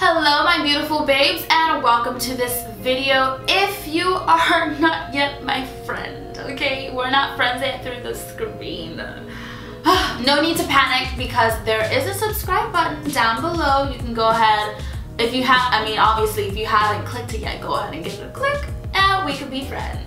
Hello my beautiful babes and welcome to this video. If you are not yet my friend, okay, we're not friends yet through the screen. No need to panic because there is a subscribe button down below. You can go ahead, if you have, obviously if you haven't clicked it yet, go ahead and give it a click and we could be friends.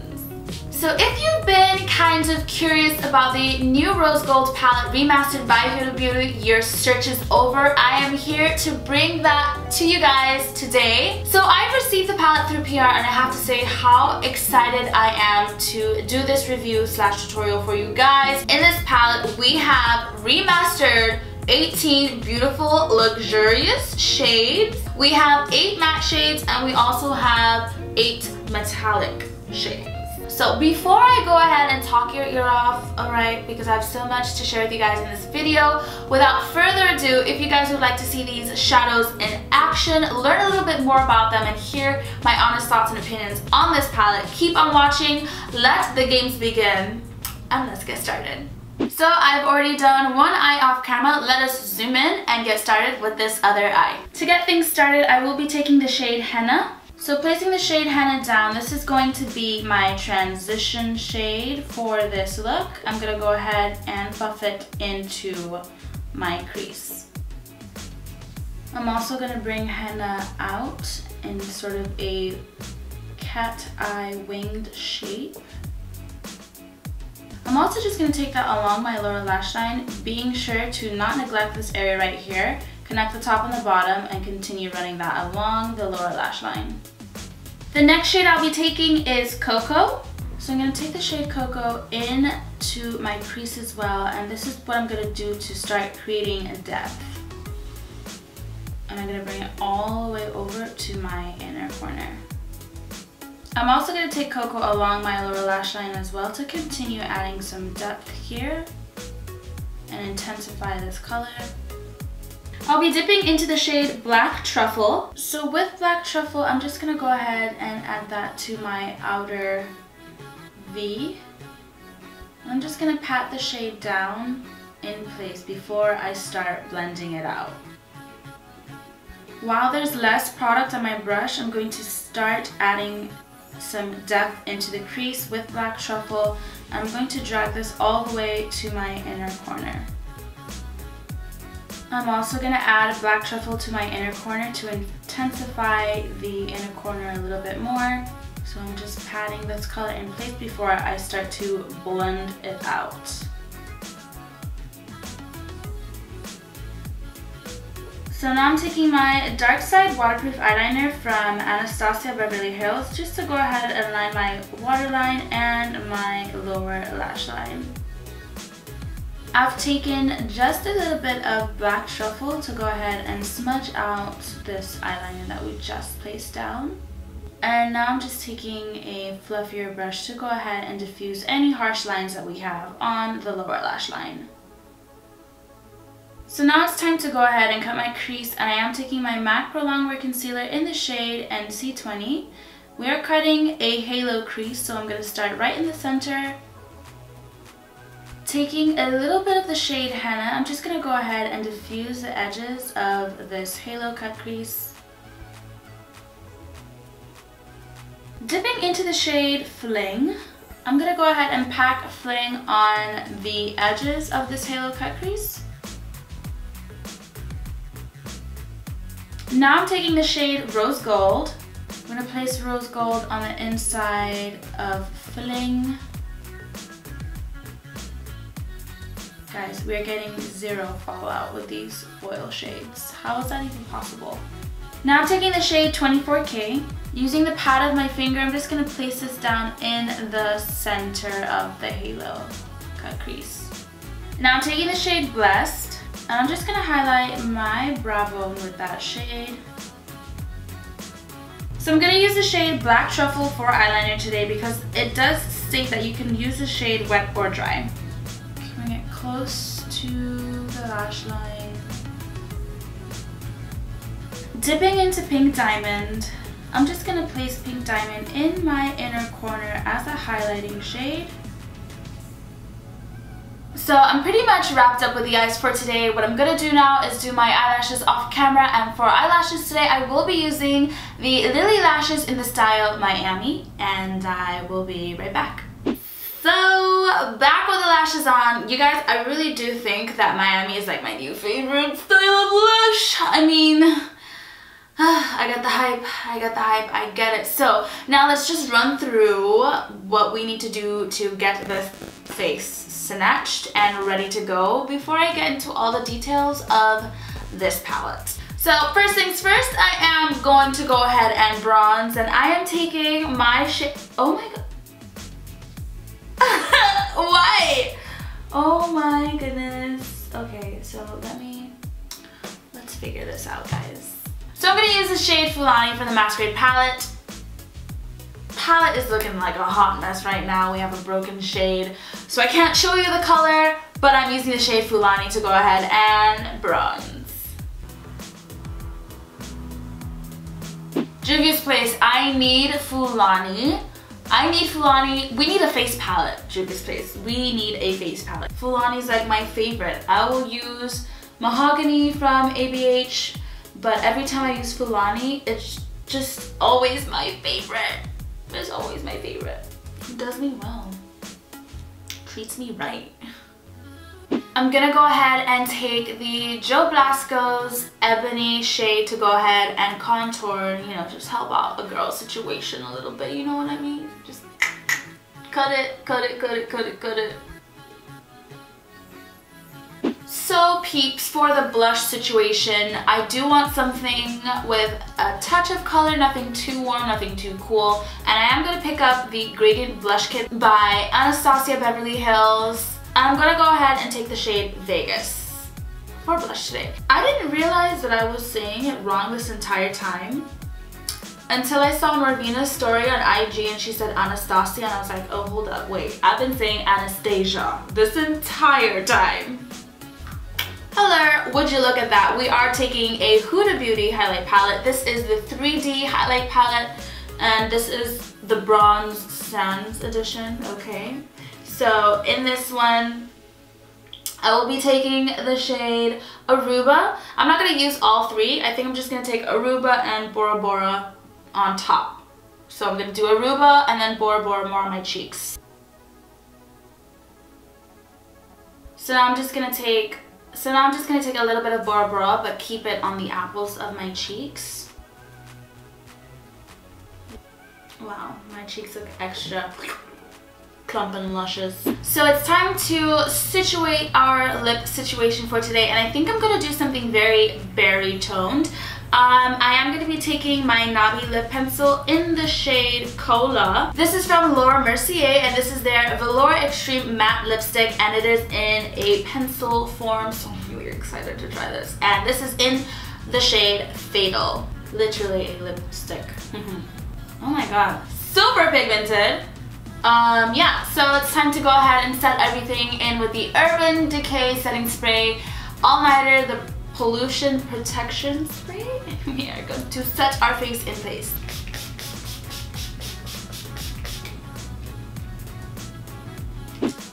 So if you've been kind of curious about the new Rose Gold palette remastered by Huda Beauty, your search is over. I am here to bring that to you guys today. So I've received the palette through PR and I have to say how excited I am to do this review slash tutorial for you guys. In this palette we have remastered 18 beautiful luxurious shades. We have 8 matte shades and we also have 8 metallic shades. So before I go ahead and talk your ear off, alright, because I have so much to share with you guys in this video, without further ado, if you guys would like to see these shadows in action, learn a little bit more about them, and hear my honest thoughts and opinions on this palette, keep on watching, let the games begin, and let's get started. So I've already done one eye off camera. Let us zoom in and get started with this other eye. To get things started, I will be taking the shade Henna. So placing the shade Henna down, this is going to be my transition shade for this look. I'm going to go ahead and buff it into my crease. I'm also going to bring Henna out in sort of a cat eye winged shape. I'm also just going to take that along my lower lash line, being sure to not neglect this area right here. Connect the top and the bottom and continue running that along the lower lash line. The next shade I'll be taking is Cocoa. So I'm going to take the shade Cocoa into my crease as well, and this is what I'm going to do to start creating a depth. And I'm going to bring it all the way over to my inner corner. I'm also going to take Cocoa along my lower lash line as well to continue adding some depth here and intensify this color. I'll be dipping into the shade Black Truffle. So with Black Truffle, I'm just going to go ahead and add that to my outer V. I'm just going to pat the shade down in place before I start blending it out. While there's less product on my brush, I'm going to start adding some depth into the crease with Black Truffle. I'm going to drag this all the way to my inner corner. I'm also going to add Black Truffle to my inner corner to intensify the inner corner a little bit more. So I'm just patting this color in place before I start to blend it out. So now I'm taking my Dark Side Waterproof Eyeliner from Anastasia Beverly Hills just to go ahead and line my waterline and my lower lash line. I've taken just a little bit of Black Truffle to go ahead and smudge out this eyeliner that we just placed down. And now I'm just taking a fluffier brush to go ahead and diffuse any harsh lines that we have on the lower lash line. So now it's time to go ahead and cut my crease, and I am taking my MAC Pro Longwear Concealer in the shade NC20. We are cutting a halo crease, so I'm going to start right in the center. Taking a little bit of the shade Henna, I'm just going to go ahead and diffuse the edges of this halo cut crease. Dipping into the shade Fling, I'm going to go ahead and pack Fling on the edges of this halo cut crease. Now I'm taking the shade Rose Gold. I'm going to place Rose Gold on the inside of Fling. Guys, we are getting zero fallout with these foil shades. How is that even possible? Now I'm taking the shade 24K. Using the pad of my finger, I'm just going to place this down in the center of the halo cut crease. Now I'm taking the shade Blessed, and I'm just going to highlight my brow bone with that shade. So I'm going to use the shade Black Truffle for eyeliner today because it does state that you can use the shade wet or dry. Bring it close to the lash line. Dipping into Pink Diamond, I'm just going to place Pink Diamond in my inner corner as a highlighting shade. So I'm pretty much wrapped up with the eyes for today. What I'm gonna do now is do my eyelashes off camera, and for eyelashes today I will be using the Lily Lashes in the style Miami, and I will be right back. So back with the lashes on. You guys, I really do think that Miami is like my new favorite style of lash. I mean, I got the hype, I get it. So now let's just run through what we need to do to get the face snatched and ready to go before I get into all the details of this palette. So first things first, I am going to go ahead and bronze, and I am taking my shade. Oh my god. Why? Oh my goodness. Okay, so let's figure this out, guys. So I'm gonna use the shade Fulani from the Masquerade palette. Palette is looking like a hot mess right now. We have a broken shade, so I can't show you the color, but I'm using the shade Fulani to go ahead and bronze. Juvia's Place, I need Fulani. We need a face palette, Juvia's Place. We need a face palette. Fulani's like my favorite. I will use Mahogany from ABH, but every time I use Fulani, it's just always my favorite. It's always my favorite. It does me well. Treats me right. I'm gonna go ahead and take the Joe Blasco's Ebony shade to go ahead and contour, you know, just help out a girl situation a little bit, you know what I mean? Just cut it, cut it, cut it, cut it, cut it. So peeps, for the blush situation, I do want something with a touch of color, nothing too warm, nothing too cool, and I am gonna pick up the Gradient Blush Kit by Anastasia Beverly Hills. I'm gonna go ahead and take the shade Vegas for blush today. I didn't realize that I was saying it wrong this entire time until I saw Marvina's story on IG and she said Anastasia, and I was like, oh, hold up, wait, I've been saying Anastasia this entire time. Hello, would you look at that? We are taking a Huda Beauty highlight palette. This is the 3D highlight palette, and this is the Bronze Sands edition, okay? So in this one, I will be taking the shade Aruba. I'm not going to use all three. I think I'm just going to take Aruba and Bora Bora on top. So I'm going to do Aruba and then Bora Bora more on my cheeks. So now I'm just going to take a little bit of Bora Bora, but keep it on the apples of my cheeks. Wow, my cheeks look extra plump and luscious. So it's time to situate our lip situation for today, and I think I'm gonna do something very berry toned. I am going to be taking my Nabi lip pencil in the shade Cola. This is from Laura Mercier, and this is their Velour Extreme Matte Lipstick, and it is in a pencil form, so I'm really excited to try this. And this is in the shade Fatal. Literally a lipstick. Oh my god. Super pigmented. Yeah, so it's time to go ahead and set everything in with the Urban Decay Setting Spray All-Nighter, the Pollution Protection Spray. We are going to set our face in place.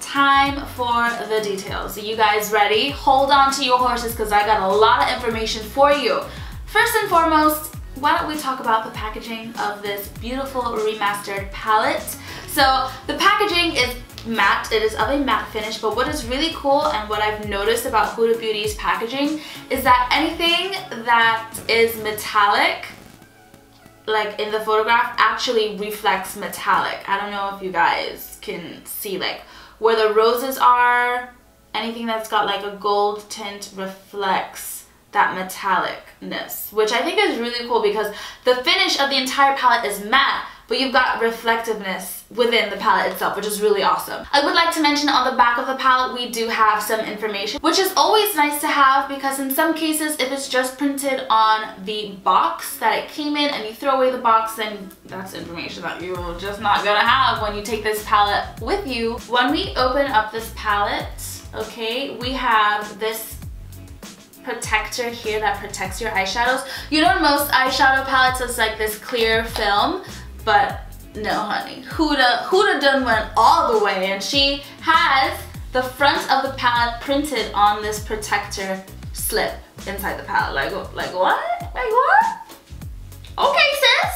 Time for the details. Are you guys ready? Hold on to your horses because I got a lot of information for you. First and foremost, why don't we talk about the packaging of this beautiful remastered palette. So the packaging is matte. It is of a matte finish, but what is really cool and what I've noticed about Huda Beauty's packaging is that anything that is metallic, like in the photograph, actually reflects metallic. I don't know if you guys can see like where the roses are. Anything that's got like a gold tint reflects that metallicness, which I think is really cool because the finish of the entire palette is matte, but you've got reflectiveness within the palette itself, which is really awesome. I would like to mention on the back of the palette we do have some information, which is always nice to have because in some cases if it's just printed on the box that it came in and you throw away the box, then that's information that you're just not gonna have when you take this palette with you. When we open up this palette, okay, we have this protector here that protects your eyeshadows. You know, in most eyeshadow palettes it's like this clear film, but no honey, Huda done went all the way, and she has the front of the palette printed on this protector slip inside the palette. Like what? Like what? Okay,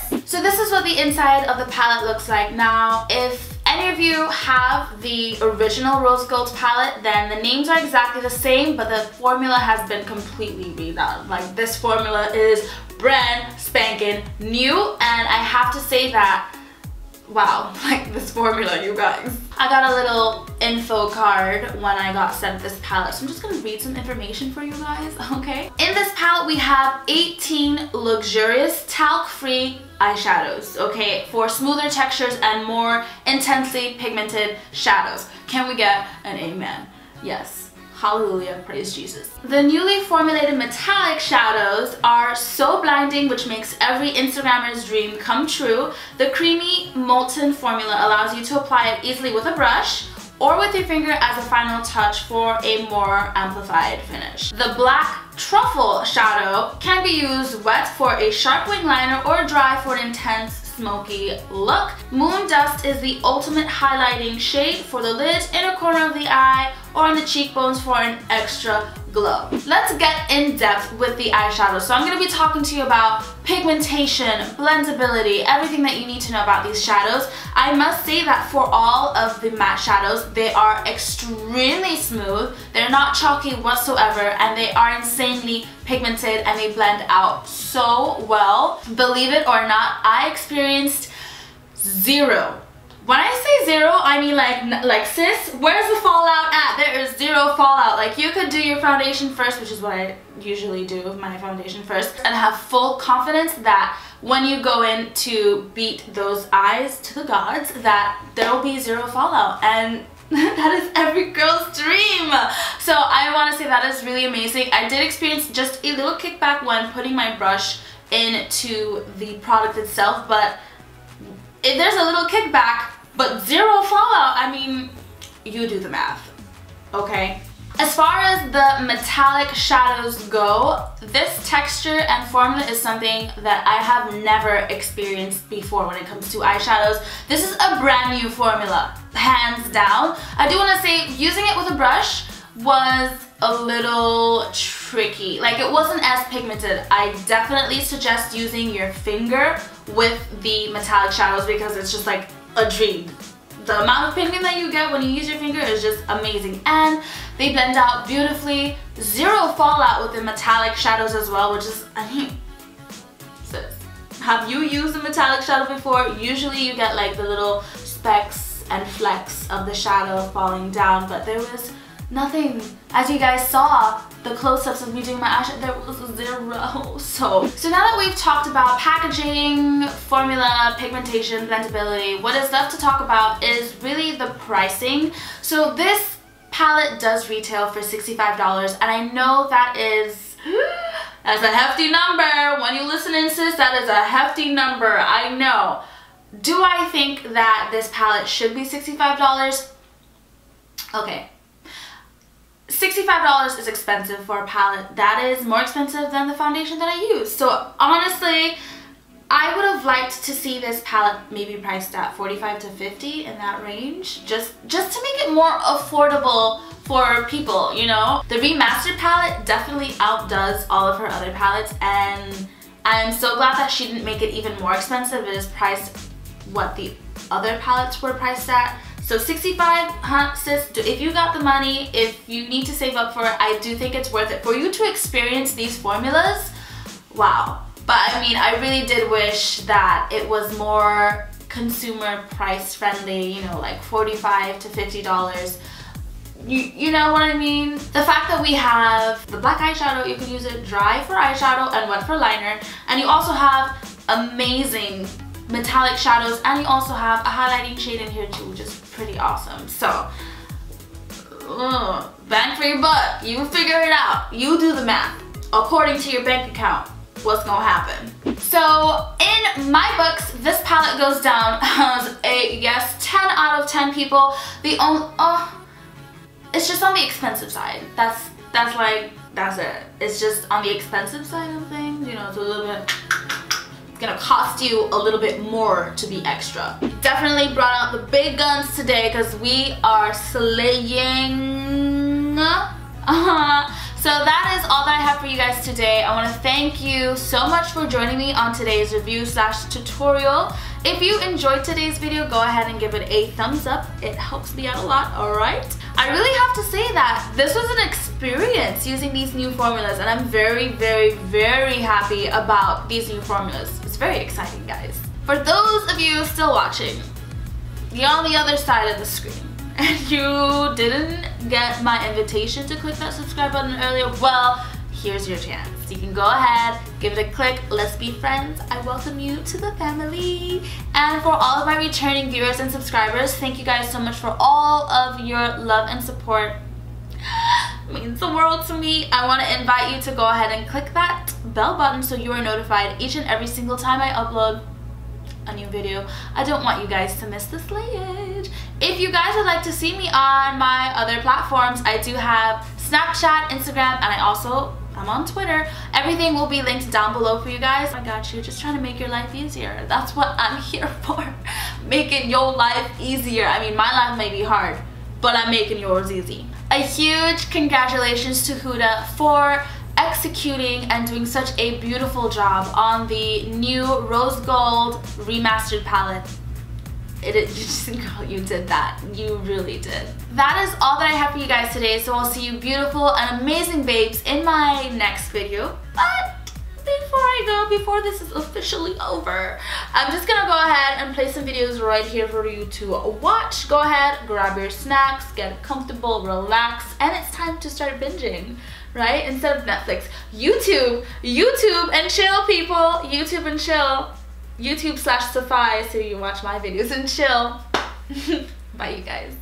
sis. So this is what the inside of the palette looks like. Now, if any of you have the original Rose Gold palette, then the names are exactly the same, but the formula has been completely redone. Like, this formula is brand spanking new, and I have to say that, wow, like this formula, you guys. I got a little info card when I got sent this palette, so I'm just gonna read some information for you guys, okay? In this palette, we have 18 luxurious talc-free eyeshadows, okay, for smoother textures and more intensely pigmented shadows. Can we get an amen? Yes. Hallelujah, praise Jesus. The newly formulated metallic shadows are so blinding, which makes every Instagrammer's dream come true. The creamy molten formula allows you to apply it easily with a brush or with your finger as a final touch for a more amplified finish. The black truffle shadow can be used wet for a sharp wing liner or dry for an intense smoky look. Moon Dust is the ultimate highlighting shade for the lid, inner corner of the eye, or on the cheekbones for an extra glow. Let's get in depth with the eyeshadow. So I'm going to be talking to you about pigmentation, blendability, everything that you need to know about these shadows. I must say that for all of the matte shadows, they are extremely smooth, they're not chalky whatsoever, and they are insanely pigmented and they blend out so well. Believe it or not, I experienced zero. When I say zero, I mean like sis, where's the fallout at? There is zero fallout. Like, you could do your foundation first, which is what I usually do, my foundation first, and have full confidence that when you go in to beat those eyes to the gods, that there will be zero fallout. And that is every girl's dream. So I want to say that is really amazing. I did experience just a little kickback when putting my brush into the product itself, but if there's a little kickback, but zero fallout, I mean, you do the math, okay? As far as the metallic shadows go, this texture and formula is something that I have never experienced before when it comes to eyeshadows. This is a brand new formula, hands down. I do want to say, using it with a brush was a little tricky. Like, it wasn't as pigmented. I definitely suggest using your finger with the metallic shadows because it's just like a dream. The amount of pigment that you get when you use your finger is just amazing, and they blend out beautifully. Zero fallout with the metallic shadows as well, which is, I mean, sis, have you used a metallic shadow before? Usually you get like the little specks and flecks of the shadow falling down, but there was nothing. As you guys saw, the close-ups of me doing my eyeshadow, there was zero. So now that we've talked about packaging, formula, pigmentation, blendability, what is left to talk about is really the pricing. So this palette does retail for $65, and I know that is, that's a hefty number. When you listen in, sis, that is a hefty number, I know. Do I think that this palette should be $65? Okay. $65 is expensive for a palette. That is more expensive than the foundation that I use. So honestly, I would have liked to see this palette maybe priced at $45 to $50 in that range, just to make it more affordable for people, you know? The remastered palette definitely outdoes all of her other palettes, and I'm so glad that she didn't make it even more expensive. It is priced what the other palettes were priced at. So $65, huh, sis, if you got the money, if you need to save up for it, I do think it's worth it. For you to experience these formulas, wow. But I mean, I really did wish that it was more consumer price friendly, you know, like $45 to $50. You know what I mean? The fact that we have the black eyeshadow, you can use it dry for eyeshadow and wet for liner, and you also have amazing metallic shadows, and you also have a highlighting shade in here too, which is pretty awesome. So bang for your buck. You figure it out. You do the math. According to your bank account, what's gonna happen? So in my books, this palette goes down as a yes 10 out of 10 people. The only it's just on the expensive side. That's it. It's just on the expensive side of things. You know, it's a little bit gonna cost you a little bit more to be extra. Definitely brought out the big guns today because we are slaying. So that is all that I have for you guys today. I want to thank you so much for joining me on today's review / tutorial. If you enjoyed today's video, go ahead and give it a thumbs up. It helps me out a lot, alright? I really have to say that this was an experience using these new formulas, and I'm very, very, very happy about these new formulas. It's very exciting, guys. For those of you still watching, you're on the other side of the screen, and you didn't get my invitation to click that subscribe button earlier, well, here's your chance. You can go ahead, give it a click, let's be friends. I welcome you to the family. And for all of my returning viewers and subscribers, thank you guys so much for all of your love and support. It means the world to me. I want to invite you to go ahead and click that bell button so you are notified each and every single time I upload a new video. I don't want you guys to miss the slayage. If you guys would like to see me on my other platforms, I do have Snapchat, Instagram, and I'm on Twitter. Everything will be linked down below for you guys. I got you, just trying to make your life easier. That's what I'm here for. Making your life easier. I mean, my life may be hard, but I'm making yours easy. A huge congratulations to Huda for executing and doing such a beautiful job on the new Rose Gold Remastered palette. Girl, you did that. You really did. That is all that I have for you guys today, so I'll see you beautiful and amazing babes in my next video. But before this is officially over, I'm just gonna go ahead and play some videos right here for you to watch. Go ahead, grab your snacks, get comfortable, relax, and it's time to start binging, right? Instead of Netflix, YouTube and chill, people. YouTube and chill. YouTube / Safai, so you watch my videos and chill. Bye, you guys.